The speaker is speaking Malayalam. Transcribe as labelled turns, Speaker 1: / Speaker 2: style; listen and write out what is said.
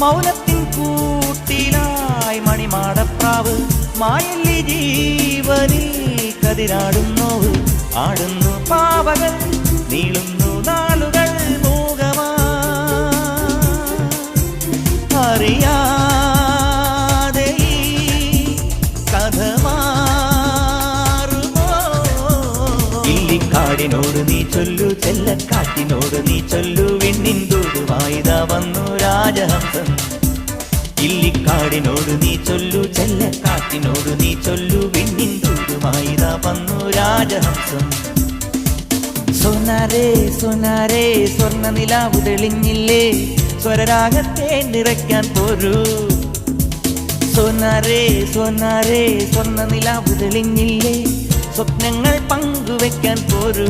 Speaker 1: മൗനത്തിൻ കൂട്ടിലായി മണിമാടപ്രാവ് മായല്ലി ജീവനിൽ കതിരാടുന്നോവ് ആടുന്നു പാവകൾ നീളുന്നു നാളുകൾ മൂകമാ അറിയാതെ ഈ കഥ മാറുമോ ഇല്ലിക്കാടിനോട് നീ ചൊല്ലു ചെല്ലക്കാട്ടിനോട് നീ ചൊല്ലു വിണ്ണിൻതൂതുവായിതാ വന്നു രാജഹംസം ഇല്ലിക്കാടിനോട് നീ ചൊല്ലു ചെല്ലക്കാട്ടിനോട് നീ ചൊല്ലു വിണ്ണിൻതൂതുവായിതാ വന്നു രാജഹംസം സോനാരേ സോനാരേ സ്വർണ്ണ നിലാവ് തെളിഞ്ഞില്ലേ സ്വരരാഗത്തെ നിറയ്ക്കാൻ പോരൂ സോനാരേ സോനാരേ സ്വർണ്ണ നിലാവ് തെളിഞ്ഞില്ലേ സ്വപ്നങ്ങൾ പങ്കുവെക്കാൻ പോരൂ